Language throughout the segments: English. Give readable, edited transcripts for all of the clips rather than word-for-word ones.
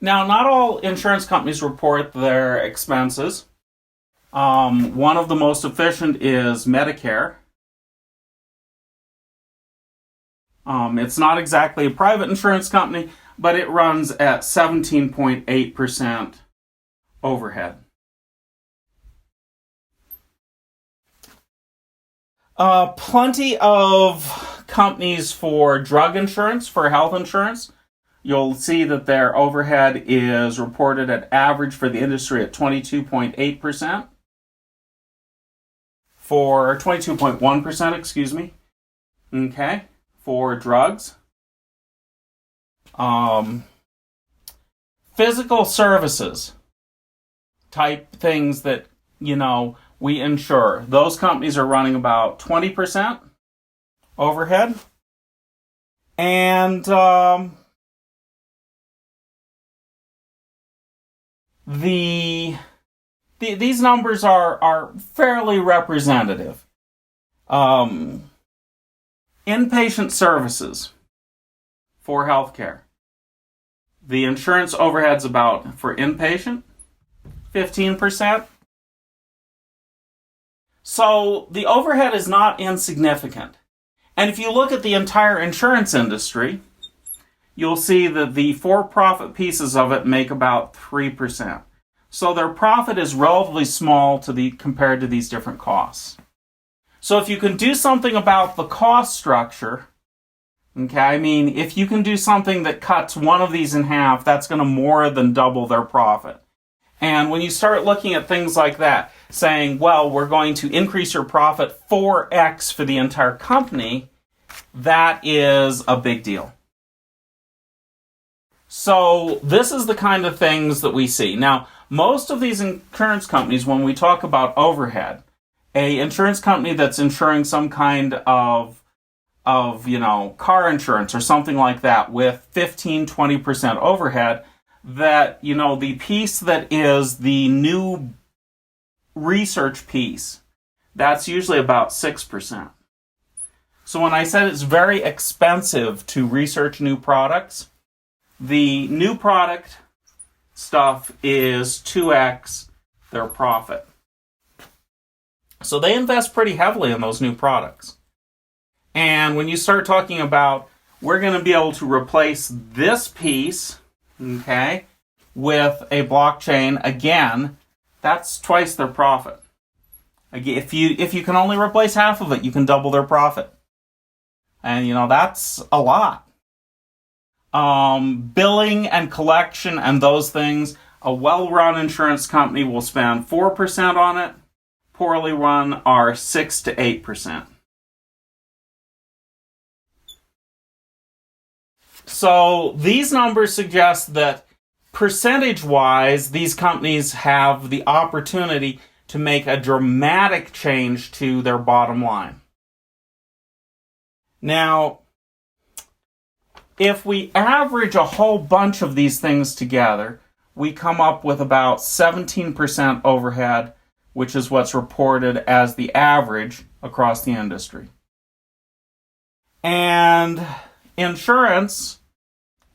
Now, not all insurance companies report their expenses. One of the most efficient is Medicare. It's not exactly a private insurance company, but it runs at 17.8% overhead. Plenty of companies for drug insurance, for health insurance. You'll see that their overhead is reported at average for the industry at 22.8%. For 22.1%, excuse me. Okay. For drugs. Physical services type things that, we insure. Those companies are running about 20% overhead. And these numbers are fairly representative. Inpatient services for healthcare. The insurance overhead's about, for inpatient, 15%. So the overhead is not insignificant. And if you look at the entire insurance industry, you'll see that the for-profit pieces of it make about 3%. So their profit is relatively small compared to these different costs. So if you can do something about the cost structure, if you can do something that cuts one of these in half, that's going to more than double their profit. And when you start looking at things like that, saying, well, we're going to increase your profit 4x for the entire company, that is a big deal. So this is the kind of things that we see. Now, most of these insurance companies, when we talk about overhead, a insurance company that's insuring some kind of car insurance or something like that with 15-20% overhead, that, the piece that is the new research piece, that's usually about 6%. So when I said it's very expensive to research new products, the new product stuff is 2x their profit. So they invest pretty heavily in those new products. And when you start talking about, we're going to be able to replace this piece, with a blockchain, again, that's twice their profit. Again, if you can only replace half of it, you can double their profit. And, that's a lot. Billing and collection and those things, a well-run insurance company will spend 4% on it. Poorly run are 6 to 8%. So these numbers suggest that percentage-wise, these companies have the opportunity to make a dramatic change to their bottom line. Now, if we average a whole bunch of these things together, we come up with about 17% overhead, which is what's reported as the average across the industry. And insurance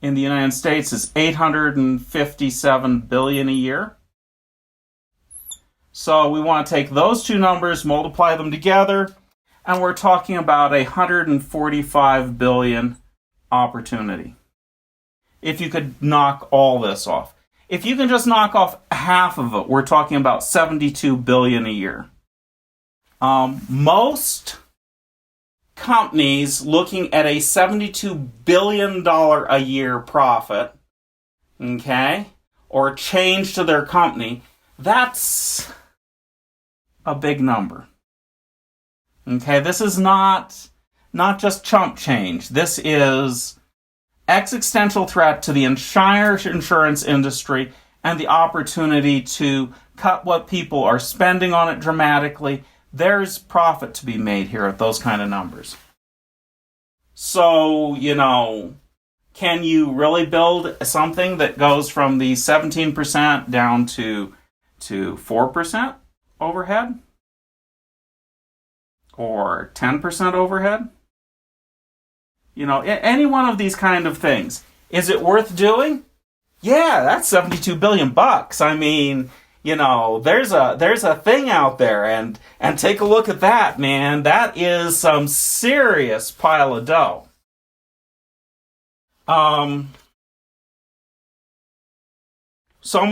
in the United States is $857 billion a year. So we want to take those two numbers, multiply them together, and we're talking about $145 billion opportunity. If you could knock all this off. If you can just knock off half of it, we're talking about $72 billion a year. Most companies looking at a $72 billion a year profit, or change to their company, that's a big number. This is not just chump change. This is existential threat to the entire insurance industry and the opportunity to cut what people are spending on it dramatically. There's profit to be made here at those kind of numbers. So, can you really build something that goes from the 17% down to 4% overhead? Or 10% overhead? Any one of these kind of things. Is it worth doing? yeah, that's 72 billion bucks. I mean, there's a thing out there, and take a look at that, man. That is some serious pile of dough. Some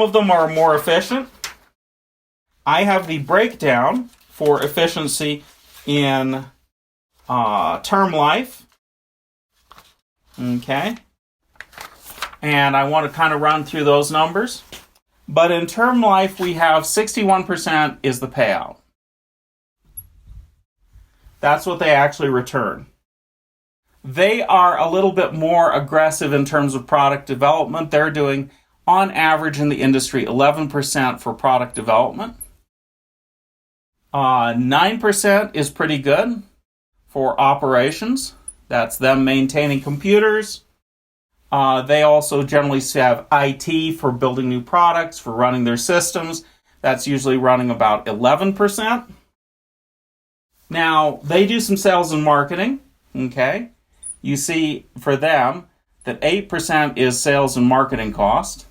of them are more efficient. I have the breakdown for efficiency in term life. Okay. And I want to kind of run through those numbers. But in term life, we have 61% is the payout. That's what they actually return. They are a little bit more aggressive in terms of product development. They're doing, on average in the industry, 11% for product development. 9% is pretty good for operations. That's them maintaining computers. They also generally have IT for building new products, for running their systems. That's usually running about 11%. Now, they do some sales and marketing, okay? You see for them that 8% is sales and marketing cost.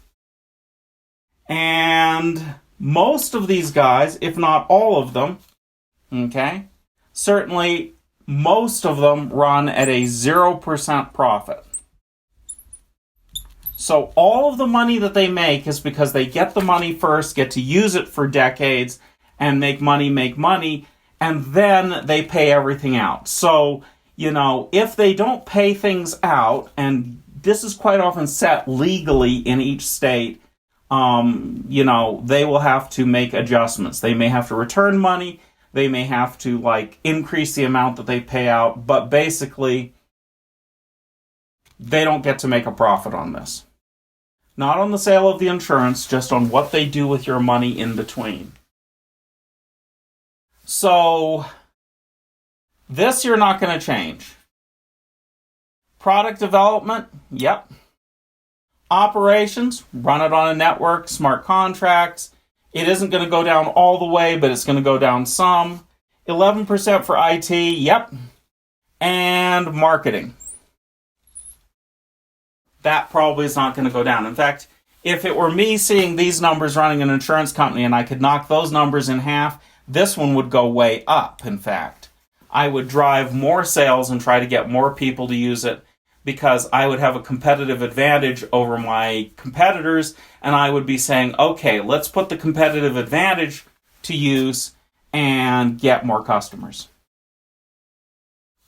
And most of these guys, if not all of them, okay, certainly most of them run at a 0% profit. So all of the money that they make is because they get the money first, get to use it for decades, and make money, and then they pay everything out. So, if they don't pay things out, and this is quite often set legally in each state, they will have to make adjustments. They may have to return money. They may have to, increase the amount that they pay out. But basically, they don't get to make a profit on this. Not on the sale of the insurance, just on what they do with your money in between. So, this you're not going to change. Product development, yep. Operations, run it on a network, smart contracts. It isn't going to go down all the way, but it's going to go down some. 11% for IT, yep. And marketing. That probably is not going to go down. In fact, if it were me seeing these numbers running an insurance company and I could knock those numbers in half, this one would go way up, in fact. I would drive more sales and try to get more people to use it because I would have a competitive advantage over my competitors, and I would be saying, okay, let's put the competitive advantage to use and get more customers.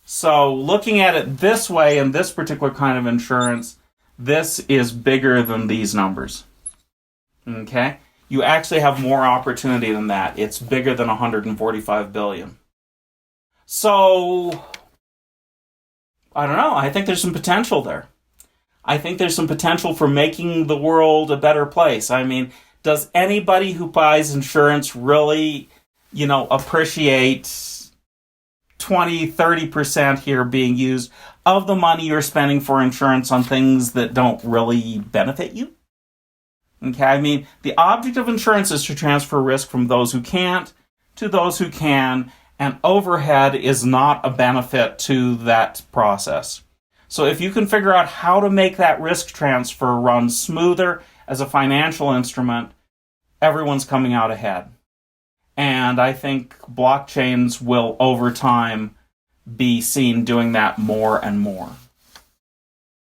So looking at it this way in this particular kind of insurance, this is bigger than these numbers. Okay? You actually have more opportunity than that. It's bigger than 145 billion. So, I don't know. I think there's some potential there. I think there's some potential for making the world a better place. I mean, does anybody who buys insurance really, appreciate 20, 30% here being used of the money you're spending for insurance on things that don't really benefit you? Okay, I mean, the object of insurance is to transfer risk from those who can't to those who can, and overhead is not a benefit to that process. So if you can figure out how to make that risk transfer run smoother as a financial instrument, everyone's coming out ahead. And I think blockchains will, over time, be seen doing that more and more.